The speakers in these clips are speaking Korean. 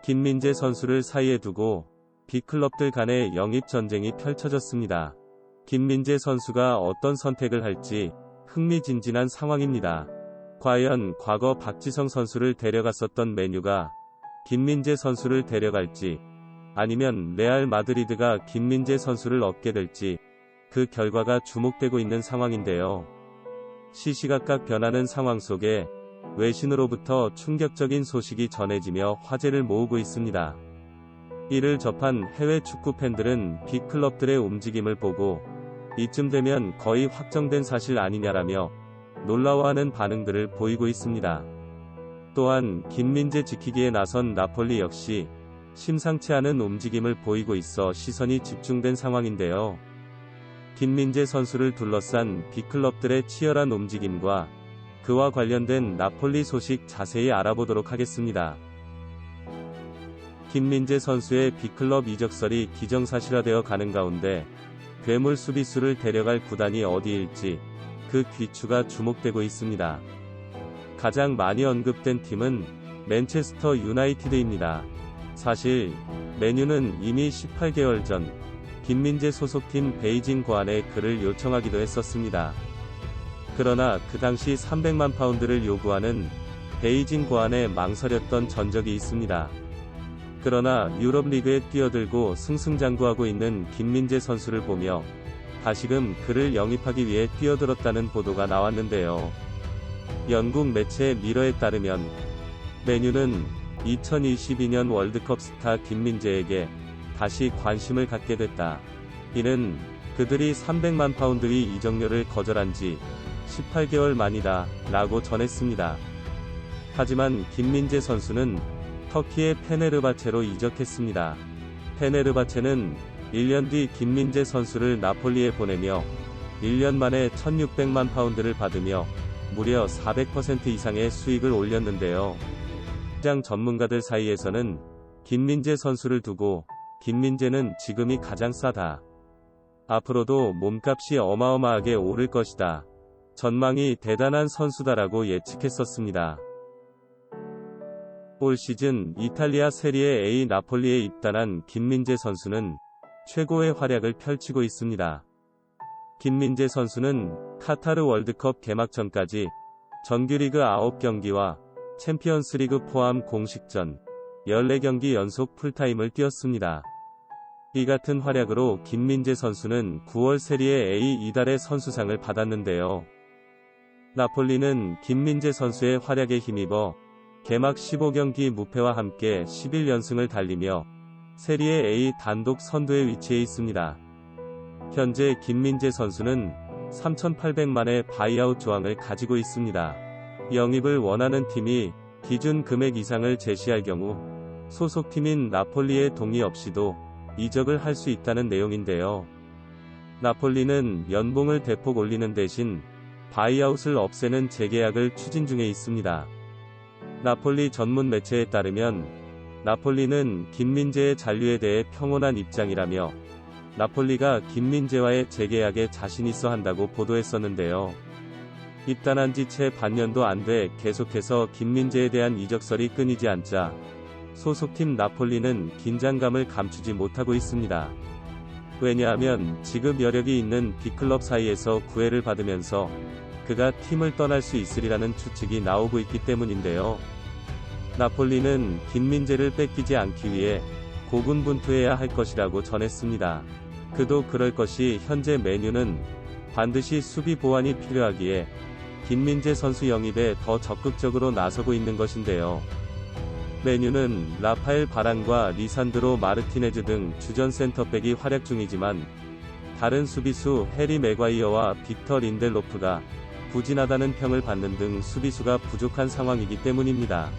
김민재 선수를 사이에 두고 빅클럽들 간의 영입 전쟁이 펼쳐졌습니다. 김민재 선수가 어떤 선택을 할지 흥미진진한 상황입니다. 과연 과거 박지성 선수를 데려갔었던 맨유가 김민재 선수를 데려갈지, 아니면 레알 마드리드가 김민재 선수를 얻게 될지, 그 결과가 주목되고 있는 상황인데요. 시시각각 변하는 상황 속에 외신으로부터 충격적인 소식이 전해지며 화제를 모으고 있습니다. 이를 접한 해외 축구 팬들은 빅클럽들의 움직임을 보고 이쯤 되면 거의 확정된 사실 아니냐라며 놀라워하는 반응들을 보이고 있습니다. 또한 김민재 지키기에 나선 나폴리 역시 심상치 않은 움직임을 보이고 있어 시선이 집중된 상황인데요. 김민재 선수를 둘러싼 빅클럽들의 치열한 움직임과 그와 관련된 나폴리 소식 자세히 알아보도록 하겠습니다. 김민재 선수의 빅클럽 이적설이 기정사실화되어 가는 가운데 괴물 수비수를 데려갈 구단이 어디일지 그 귀추가 주목되고 있습니다. 가장 많이 언급된 팀은 맨체스터 유나이티드입니다. 사실 맨유는 이미 18개월 전 김민재 소속팀 베이징 고안에 그를 요청하기도 했었습니다. 그러나 그 당시 300만 파운드를 요구하는 베이징 고안에 망설였던 전적이 있습니다. 그러나 유럽리그에 뛰어들고 승승장구하고 있는 김민재 선수를 보며 다시금 그를 영입하기 위해 뛰어들었다는 보도가 나왔는데요. 영국 매체 미러에 따르면 맨유는 2022년 월드컵 스타 김민재에게 다시 관심을 갖게 됐다. 이는 그들이 300만 파운드의 이적료를 거절한 지 18개월 만이다 라고 전했습니다. 하지만 김민재 선수는 터키의 페네르바체로 이적했습니다. 페네르바체는 1년 뒤 김민재 선수를 나폴리에 보내며 1년 만에 1600만 파운드를 받으며 무려 400% 이상의 수익을 올렸는데요. 시장 전문가들 사이에서는 김민재 선수를 두고 김민재는 지금이 가장 싸다. 앞으로도 몸값이 어마어마하게 오를 것이다. 전망이 대단한 선수다라고 예측했었습니다. 올 시즌 이탈리아 세리에 A 나폴리에 입단한 김민재 선수는 최고의 활약을 펼치고 있습니다. 김민재 선수는 카타르 월드컵 개막 전까지 정규리그 9경기와 챔피언스리그 포함 공식전 14경기 연속 풀타임을 뛰었습니다. 이 같은 활약으로 김민재 선수는 9월 세리에 A 이달의 선수상을 받았는데요. 나폴리는 김민재 선수의 활약에 힘입어 개막 15경기 무패와 함께 11연승을 달리며 세리에 A 단독 선두에 위치해 있습니다. 현재 김민재 선수는 3,800만의 바이아웃 조항을 가지고 있습니다. 영입을 원하는 팀이 기준 금액 이상을 제시할 경우 소속팀인 나폴리의 동의 없이도 이적을 할 수 있다는 내용인데요. 나폴리는 연봉을 대폭 올리는 대신 바이아웃을 없애는 재계약을 추진 중에 있습니다. 나폴리 전문 매체에 따르면 나폴리는 김민재의 잔류에 대해 평온한 입장이라며 나폴리가 김민재와의 재계약에 자신 있어 한다고 보도했었는데요. 입단한 지 채 반년도 안 돼 계속해서 김민재에 대한 이적설이 끊이지 않자 소속팀 나폴리는 긴장감을 감추지 못하고 있습니다. 왜냐하면 지급 여력이 있는 빅클럽 사이에서 구애를 받으면서 그가 팀을 떠날 수 있으리라는 추측이 나오고 있기 때문인데요. 나폴리는 김민재를 뺏기지 않기 위해 고군분투해야 할 것이라고 전했습니다. 그도 그럴 것이 현재 맨유는 반드시 수비 보완이 필요하기에 김민재 선수 영입에 더 적극적으로 나서고 있는 것인데요. 맨유는 라파엘 바란과 리산드로 마르티네즈 등 주전 센터백이 활약 중이지만 다른 수비수 해리 맥과이어와 빅터 린델로프가 부진하다는 평을 받는 등 수비수가 부족한 상황이기 때문입니다.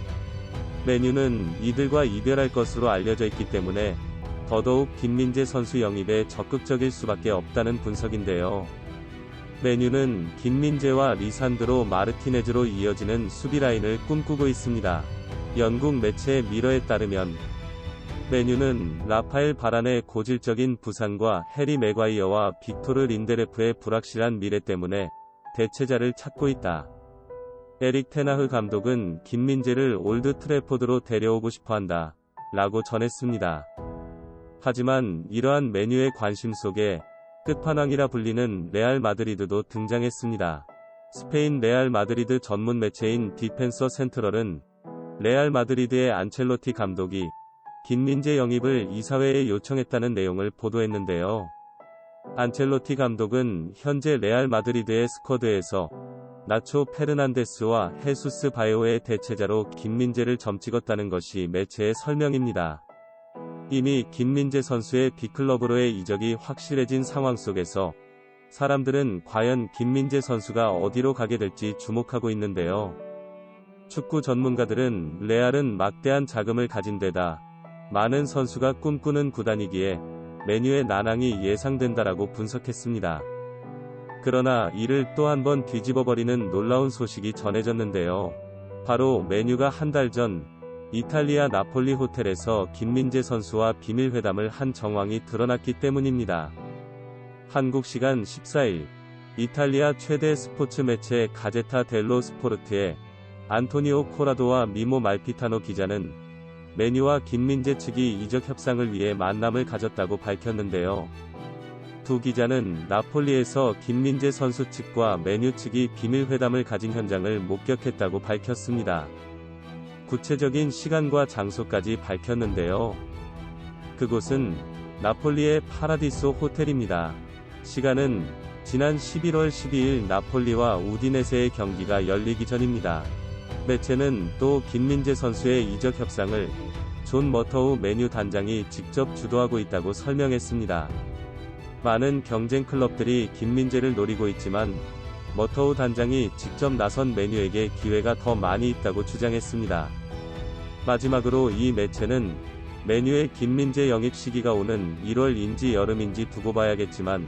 맨유는 이들과 이별할 것으로 알려져 있기 때문에 더더욱 김민재 선수 영입에 적극적일 수밖에 없다는 분석인데요. 맨유는 김민재와 리산드로 마르티네즈로 이어지는 수비라인을 꿈꾸고 있습니다. 영국 매체 미러에 따르면 맨유는 라파엘 바란의 고질적인 부상과 해리 맥과이어와 빅토르 린데레프의 불확실한 미래 때문에 대체자를 찾고 있다. 에릭 테나흐 감독은 김민재를 올드 트래포드로 데려오고 싶어한다. 라고 전했습니다. 하지만 이러한 메뉴의 관심 속에 끝판왕이라 불리는 레알 마드리드도 등장했습니다. 스페인 레알 마드리드 전문 매체인 디펜서 센트럴은 레알 마드리드의 안첼로티 감독이 김민재 영입을 이사회에 요청했다는 내용을 보도했는데요. 안첼로티 감독은 현재 레알 마드리드의 스쿼드에서 나초 페르난데스와 헤수스 바요의 대체자로 김민재를 점찍었다는 것이 매체의 설명입니다. 이미 김민재 선수의 B클럽으로의 이적이 확실해진 상황 속에서 사람들은 과연 김민재 선수가 어디로 가게 될지 주목하고 있는데요. 축구 전문가들은 레알은 막대한 자금을 가진 데다 많은 선수가 꿈꾸는 구단이기에 메뉴의 난항이 예상된다라고 분석했습니다. 그러나 이를 또 한 번 뒤집어버리는 놀라운 소식이 전해졌는데요. 바로 메뉴가 한 달 전 이탈리아 나폴리 호텔에서 김민재 선수와 비밀회담을 한 정황이 드러났기 때문입니다. 한국 시간 14일 이탈리아 최대 스포츠 매체 가제타 델로 스포르트의 안토니오 코라도와 미모 말피타노 기자는 메뉴와 김민재 측이 이적 협상을 위해 만남을 가졌다고 밝혔는데요. 두 기자는 나폴리에서 김민재 선수 측과 메뉴 측이 비밀회담을 가진 현장을 목격했다고 밝혔습니다. 구체적인 시간과 장소까지 밝혔는데요. 그곳은 나폴리의 파라디소 호텔입니다. 시간은 지난 11월 12일 나폴리와 우디네세의 경기가 열리기 전입니다. 매체는 또 김민재 선수의 이적 협상을 존 머터우 메뉴 단장이 직접 주도하고 있다고 설명했습니다. 많은 경쟁 클럽들이 김민재를 노리고 있지만 머터우 단장이 직접 나선 메뉴에게 기회가 더 많이 있다고 주장했습니다. 마지막으로 이 매체는 메뉴의 김민재 영입 시기가 오는 1월인지 여름인지 두고 봐야겠지만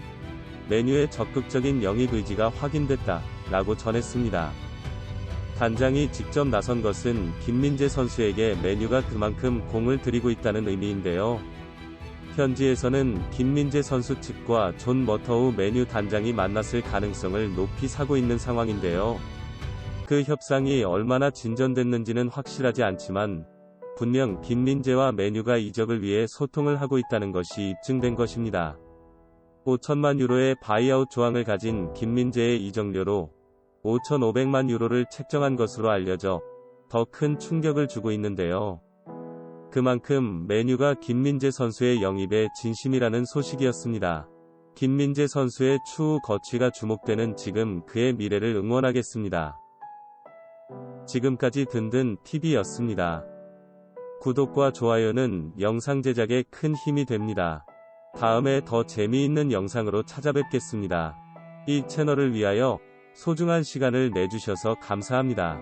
메뉴의 적극적인 영입 의지가 확인됐다 라고 전했습니다. 단장이 직접 나선 것은 김민재 선수에게 메뉴가 그만큼 공을 들이고 있다는 의미인데요. 현지에서는 김민재 선수 측과 존 머터우 메뉴 단장이 만났을 가능성을 높이 사고 있는 상황인데요. 그 협상이 얼마나 진전됐는지는 확실하지 않지만 분명 김민재와 메뉴가 이적을 위해 소통을 하고 있다는 것이 입증된 것입니다. 5천만 유로의 바이아웃 조항을 가진 김민재의 이적료로 5,500만 유로를 책정한 것으로 알려져 더 큰 충격을 주고 있는데요. 그만큼 메뉴가 김민재 선수의 영입에 진심이라는 소식이었습니다. 김민재 선수의 추후 거취가 주목되는 지금 그의 미래를 응원하겠습니다. 지금까지 든든TV였습니다. 구독과 좋아요는 영상 제작에 큰 힘이 됩니다. 다음에 더 재미있는 영상으로 찾아뵙겠습니다. 이 채널을 위하여 소중한 시간을 내주셔서 감사합니다.